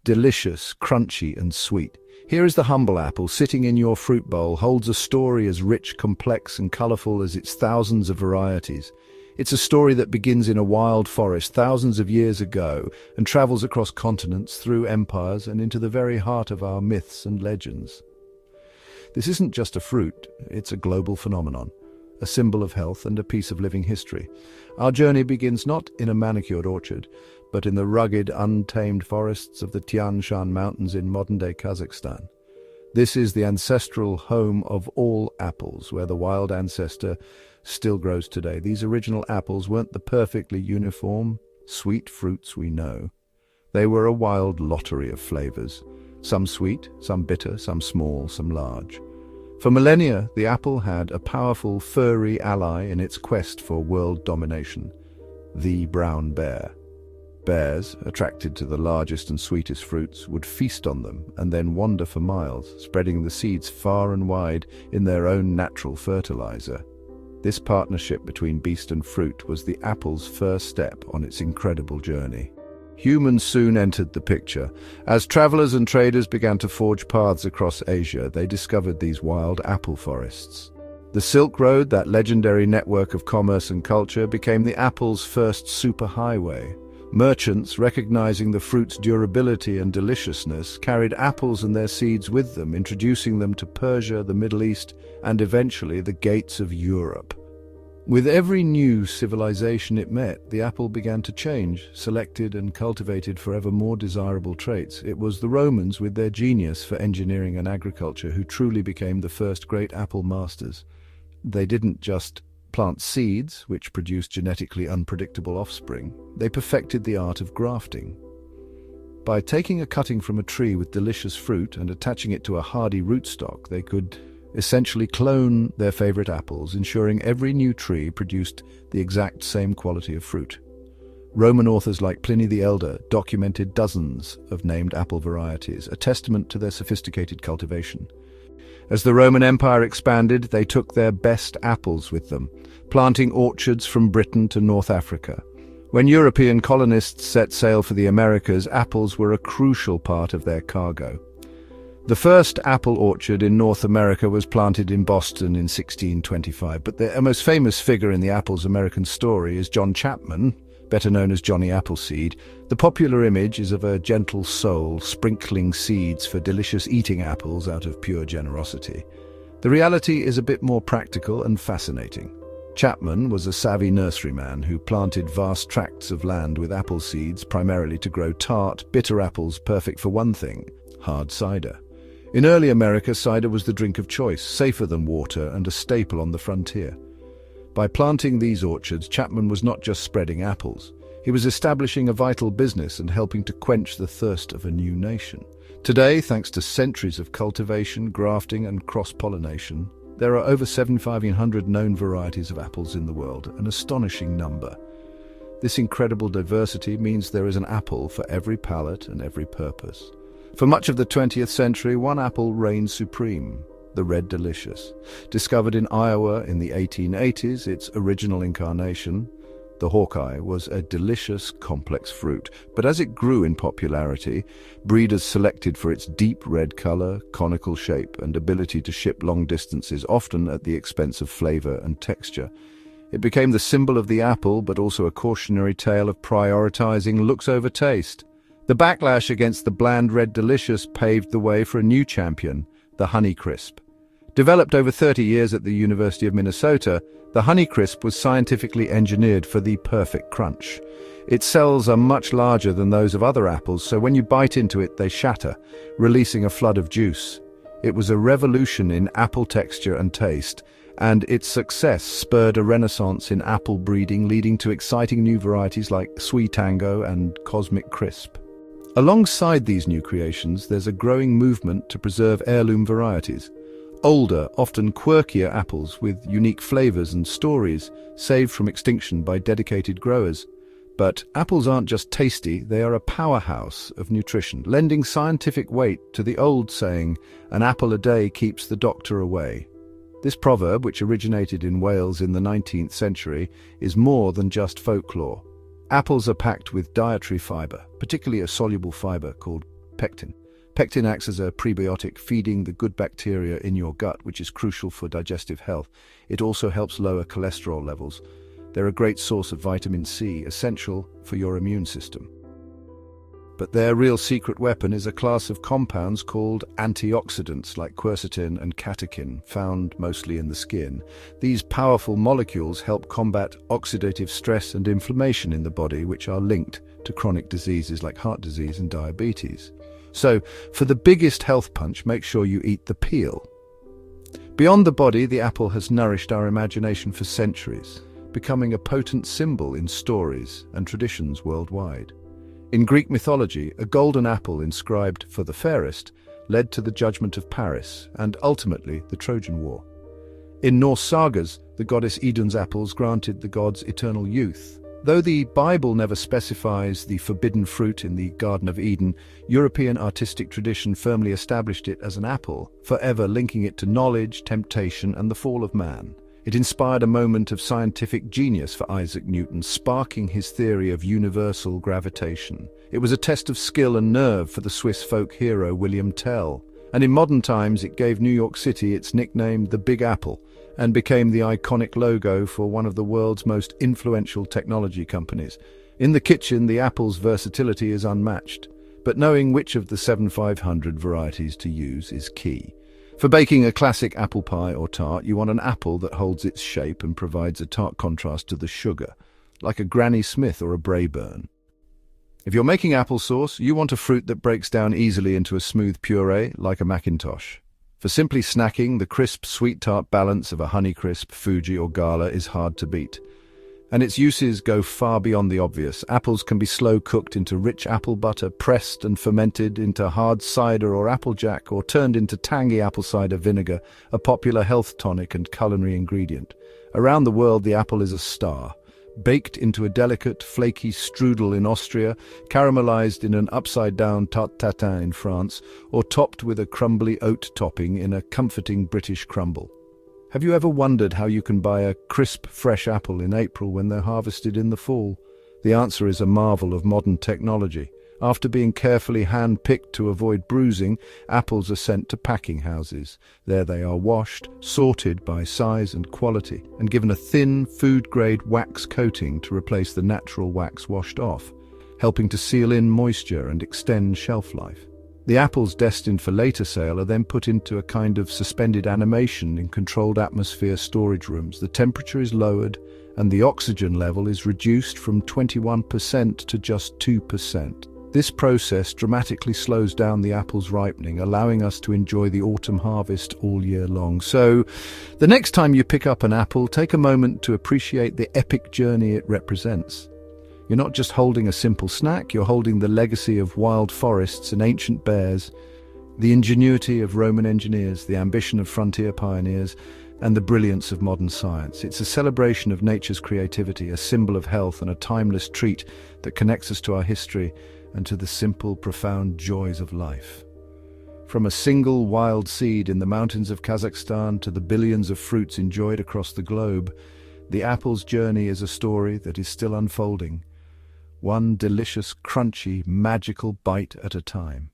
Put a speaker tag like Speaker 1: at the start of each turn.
Speaker 1: delicious, crunchy, and sweet. Here is the humble apple sitting in your fruit bowl, holds a story as rich, complex, and colorful as its thousands of varieties. It's a story that begins in a wild forest thousands of years ago and travels across continents, through empires, and into the very heart of our myths and legends. This isn't just a fruit, it's a global phenomenon, a symbol of health and a piece of living history. Our journey begins not in a manicured orchard, but in the rugged, untamed forests of the Tian Shan Mountains in modern-day Kazakhstan. This is the ancestral home of all apples, where the wild ancestor still grows today. These original apples weren't the perfectly uniform, sweet fruits we know. They were a wild lottery of flavors, some sweet, some bitter, some small, some large. For millennia, the apple had a powerful, furry ally in its quest for world domination: the brown bear. Bears, attracted to the largest and sweetest fruits, would feast on them and then wander for miles, spreading the seeds far and wide in their own natural fertilizer. This partnership between beast and fruit was the apple's first step on its incredible journey. Humans soon entered the picture. As travelers and traders began to forge paths across Asia, they discovered these wild apple forests. The Silk Road, that legendary network of commerce and culture, became the apple's first superhighway. Merchants, recognizing the fruit's durability and deliciousness, carried apples and their seeds with them, introducing them to Persia, the Middle East, and eventually the gates of Europe. With every new civilization it met, the apple began to change, selected and cultivated for ever more desirable traits. It was the Romans, with their genius for engineering and agriculture, who truly became the first great apple masters. They didn't just plant seeds, which produced genetically unpredictable offspring. They perfected the art of grafting. By taking a cutting from a tree with delicious fruit and attaching it to a hardy rootstock, they could essentially clone their favorite apples, ensuring every new tree produced the exact same quality of fruit. Roman authors like Pliny the Elder documented dozens of named apple varieties, a testament to their sophisticated cultivation. As the Roman Empire expanded, they took their best apples with them, planting orchards from Britain to North Africa. When European colonists set sail for the Americas, apples were a crucial part of their cargo. The first apple orchard in North America was planted in Boston in 1625, but the most famous figure in the apple's American story is John Chapman, better known as Johnny Appleseed. The popular image is of a gentle soul sprinkling seeds for delicious eating apples out of pure generosity. The reality is a bit more practical and fascinating. Chapman was a savvy nurseryman who planted vast tracts of land with apple seeds, primarily to grow tart, bitter apples perfect for one thing: hard cider. In early America, cider was the drink of choice, safer than water and a staple on the frontier. By planting these orchards, Chapman was not just spreading apples. He was establishing a vital business and helping to quench the thirst of a new nation. Today, thanks to centuries of cultivation, grafting, and cross-pollination, there are over 7,500 known varieties of apples in the world, an astonishing number. This incredible diversity means there is an apple for every palate and every purpose. For much of the 20th century, one apple reigned supreme: the Red Delicious. Discovered in Iowa in the 1880s, its original incarnation, the Hawkeye, was a delicious, complex fruit. But as it grew in popularity, breeders selected for its deep red color, conical shape, and ability to ship long distances, often at the expense of flavor and texture. It became the symbol of the apple, but also a cautionary tale of prioritizing looks over taste. The backlash against the bland Red Delicious paved the way for a new champion, the Honeycrisp. Developed over 30 years at the University of Minnesota, the Honeycrisp was scientifically engineered for the perfect crunch. Its cells are much larger than those of other apples, so when you bite into it, they shatter, releasing a flood of juice. It was a revolution in apple texture and taste, and its success spurred a renaissance in apple breeding, leading to exciting new varieties like Sweet Tango and Cosmic Crisp. Alongside these new creations, there's a growing movement to preserve heirloom varieties. Older, often quirkier apples with unique flavors and stories, saved from extinction by dedicated growers. But apples aren't just tasty, they are a powerhouse of nutrition, lending scientific weight to the old saying, "An apple a day keeps the doctor away." This proverb, which originated in Wales in the 19th century, is more than just folklore. Apples are packed with dietary fiber, particularly a soluble fiber called pectin. Pectin acts as a prebiotic, feeding the good bacteria in your gut, which is crucial for digestive health. It also helps lower cholesterol levels. They're a great source of vitamin C, essential for your immune system. But their real secret weapon is a class of compounds called antioxidants like quercetin and catechin, found mostly in the skin. These powerful molecules help combat oxidative stress and inflammation in the body, which are linked to chronic diseases like heart disease and diabetes. So, for the biggest health punch, make sure you eat the peel. Beyond the body, the apple has nourished our imagination for centuries, becoming a potent symbol in stories and traditions worldwide. In Greek mythology, a golden apple inscribed "for the fairest" led to the judgment of Paris and ultimately the Trojan War. In Norse sagas, the goddess Idun's apples granted the gods eternal youth. Though the Bible never specifies the forbidden fruit in the Garden of Eden, European artistic tradition firmly established it as an apple, forever linking it to knowledge, temptation, and the fall of man. It inspired a moment of scientific genius for Isaac Newton, sparking his theory of universal gravitation. It was a test of skill and nerve for the Swiss folk hero William Tell. And in modern times, it gave New York City its nickname, the Big Apple, and became the iconic logo for one of the world's most influential technology companies. In the kitchen, the apple's versatility is unmatched, but knowing which of the 7,500 varieties to use is key. For baking a classic apple pie or tart, you want an apple that holds its shape and provides a tart contrast to the sugar, like a Granny Smith or a Braeburn. If you're making applesauce, you want a fruit that breaks down easily into a smooth puree, like a Macintosh. For simply snacking, the crisp, sweet tart balance of a Honeycrisp, Fuji or Gala is hard to beat. And its uses go far beyond the obvious. Apples can be slow-cooked into rich apple butter, pressed and fermented into hard cider or applejack, or turned into tangy apple cider vinegar, a popular health tonic and culinary ingredient. Around the world, the apple is a star. Baked into a delicate, flaky strudel in Austria, caramelized in an upside-down tarte tatin in France, or topped with a crumbly oat topping in a comforting British crumble. Have you ever wondered how you can buy a crisp, fresh apple in April when they're harvested in the fall? The answer is a marvel of modern technology. After being carefully hand-picked to avoid bruising, apples are sent to packing houses. There they are washed, sorted by size and quality, and given a thin, food-grade wax coating to replace the natural wax washed off, helping to seal in moisture and extend shelf life. The apples destined for later sale are then put into a kind of suspended animation in controlled atmosphere storage rooms. The temperature is lowered and the oxygen level is reduced from 21% to just 2%. This process dramatically slows down the apple's ripening, allowing us to enjoy the autumn harvest all year long. So, the next time you pick up an apple, take a moment to appreciate the epic journey it represents. You're not just holding a simple snack, you're holding the legacy of wild forests and ancient bears, the ingenuity of Roman engineers, the ambition of frontier pioneers, and the brilliance of modern science. It's a celebration of nature's creativity, a symbol of health, and a timeless treat that connects us to our history and to the simple, profound joys of life. From a single wild seed in the mountains of Kazakhstan to the billions of fruits enjoyed across the globe, the apple's journey is a story that is still unfolding, one delicious, crunchy, magical bite at a time.